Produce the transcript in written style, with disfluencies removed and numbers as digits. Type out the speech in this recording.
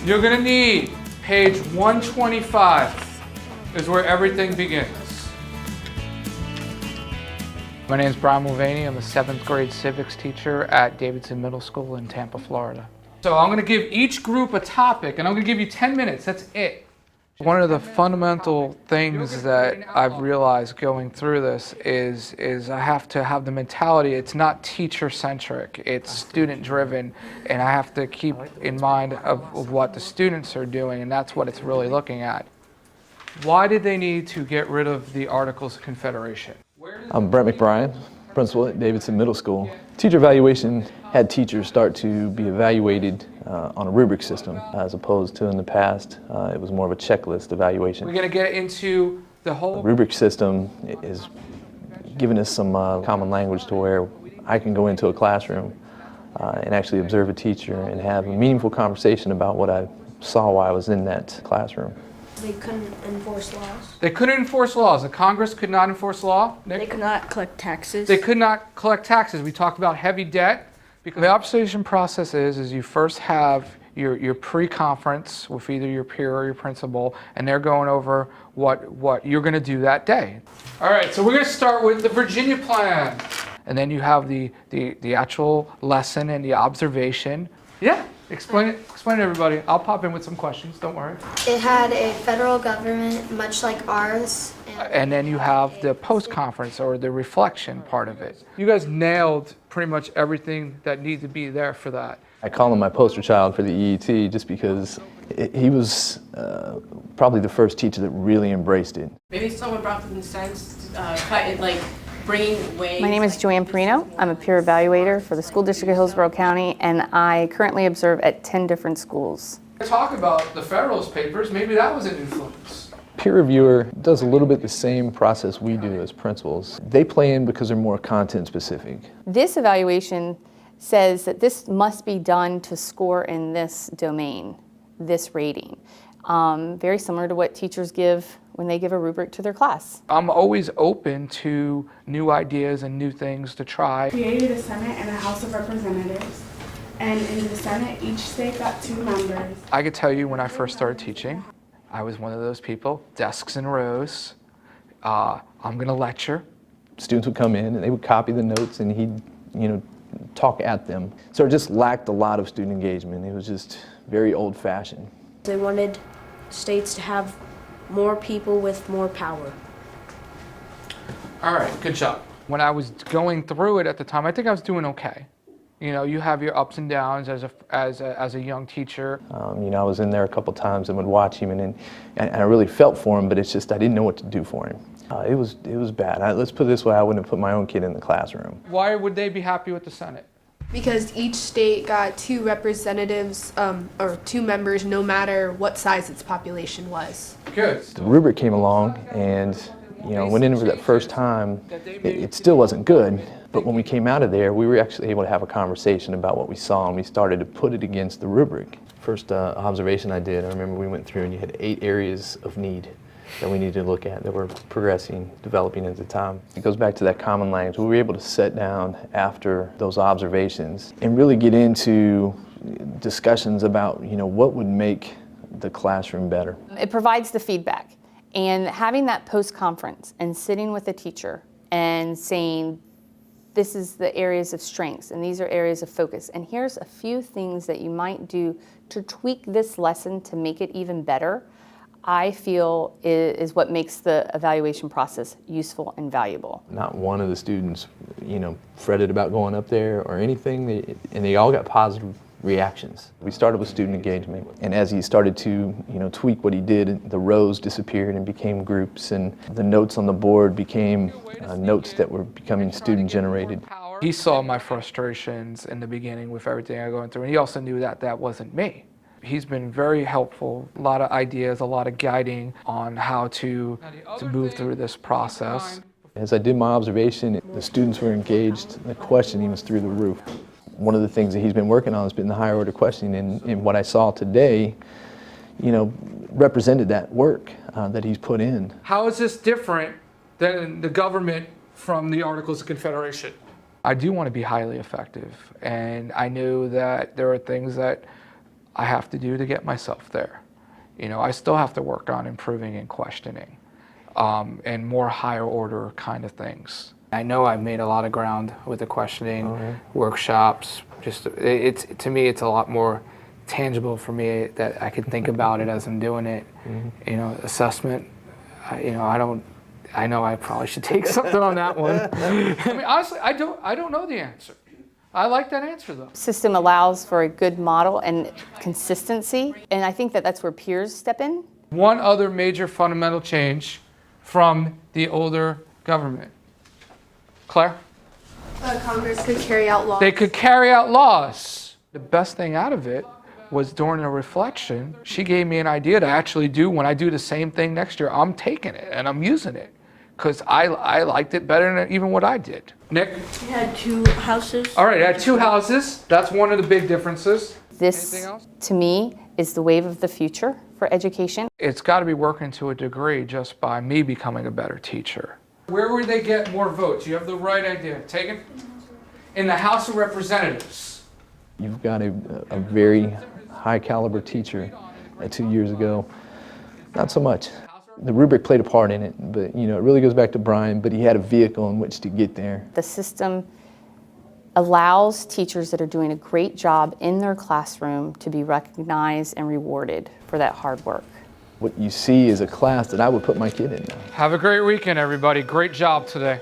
You're gonna need page 125 is where everything begins. My name is Brian Mulvaney. I'm a 7th grade civics teacher at Davidson Middle School in Tampa, Florida. So I'm gonna give each group a topic and I'm gonna give you 10 minutes, that's it. One of the fundamental things that I've realized going through this is I have to have the mentality, it's not teacher-centric, it's student-driven, and I have to keep in mind of what the students are doing, and that's what it's really looking at. Why did they need to get rid of the Articles of Confederation? I'm Brett McBrien, principal at Davidson Middle School. Teacher evaluation had teachers start to be evaluated on a rubric system, as opposed to in the past, it was more of a checklist evaluation. We're going to get into the whole... The rubric system is giving us some common language to where I can go into a classroom and actually observe a teacher and have a meaningful conversation about what I saw while I was in that classroom. They couldn't enforce laws. They couldn't enforce laws. The Congress could not enforce law. They could not collect taxes. They could not collect taxes. We talked about heavy debt. Because the observation process is you first have your pre-conference with either your peer or your principal, and they're going over what you're going to do that day. All right, so we're going to start with the Virginia plan. And then you have the actual lesson and the observation. Yeah, explain it to everybody. I'll pop in with some questions, don't worry. It had a federal government, much like ours. And then you have the post-conference or the reflection part of it. You guys nailed pretty much everything that needed to be there for that. I call him my poster child for the EET just because he was probably the first teacher that really embraced it. Maybe someone brought them sense, like bringing ways. My name is Joanne Perino. I'm a peer evaluator for the School District of Hillsborough County, and I currently observe at 10 different schools. Talk about the Federalist Papers, maybe that was an influence. Peer reviewer does a little bit the same process we do as principals. They play in because they're more content specific. This evaluation says that this must be done to score in this domain, this rating. Very similar to what teachers give when they give a rubric to their class. I'm always open to new ideas and new things to try. Created a Senate and a House of Representatives. And in the Senate, each state got 2 members. I could tell you when I first started teaching, I was one of those people, desks in rows. I'm going to lecture. Students would come in and they would copy the notes and he'd, talk at them. So it just lacked a lot of student engagement. It was just very old-fashioned. They wanted states to have more people with more power. All right, good job. When I was going through it at the time, I think I was doing okay. You have your ups and downs as a young teacher. I was in there a couple times and would watch him, and I really felt for him, but it's just I didn't know what to do for him. It was bad. Let's put it this way: I wouldn't have put my own kid in the classroom. Why would they be happy with the Senate? Because each state got 2 representatives, or 2 members, no matter what size its population was. Good. The rubric came along, and went in for that first time. It still wasn't good. But when we came out of there, we were actually able to have a conversation about what we saw, and we started to put it against the rubric. First observation I did, I remember we went through and you had 8 areas of need that we needed to look at that were progressing, developing at the time. It goes back to that common language. We were able to sit down after those observations and really get into discussions about, what would make the classroom better. It provides the feedback, and having that post-conference and sitting with the teacher and saying, this is the areas of strengths and these are areas of focus, and here's a few things that you might do to tweak this lesson to make it even better, I feel is what makes the evaluation process useful and valuable. Not one of the students, fretted about going up there or anything, and they all got positive reactions. We started with student engagement, and as he started to tweak what he did, the rows disappeared and became groups, and the notes on the board became notes that were becoming student generated. He saw my frustrations in the beginning with everything I was going through, and he also knew that that wasn't me. He's been very helpful, a lot of ideas, a lot of guiding on how to move through this process. As I did my observation, the students were engaged, the questioning was through the roof. One of the things that he's been working on has been the higher order questioning, and what I saw today, represented that work that he's put in. How is this different than the government from the Articles of Confederation? I do want to be highly effective, and I know that there are things that I have to do to get myself there. You know, I still have to work on improving and questioning, and more higher order kind of things. I know I've made a lot of ground with the questioning, workshops. Just to me, it's a lot more tangible for me that I can think about it as I'm doing it. You know, assessment. I know I probably should take something on that one. I mean, honestly, I don't know the answer. I like that answer though. System allows for a good model and consistency, and I think that that's where peers step in. One other major fundamental change from the older government. Claire? Congress could carry out laws. They could carry out laws. The best thing out of it was during a reflection, she gave me an idea to actually do when I do the same thing next year. I'm taking it and I'm using it because I liked it better than even what I did. Nick? You had 2 houses. All right, I had 2 houses. That's one of the big differences. This, Anything else? to me, is the wave of the future for education. It's got to be working to a degree just by me becoming a better teacher. Where would they get more votes? You have the right idea. Take it. In the House of Representatives. You've got a very high caliber teacher 2 years ago. Not so much. The rubric played a part in it, but you know, it really goes back to Brian, but he had a vehicle in which to get there. The system allows teachers that are doing a great job in their classroom to be recognized and rewarded for that hard work. What you see is a class that I would put my kid in now. Have a great weekend, everybody. Great job today.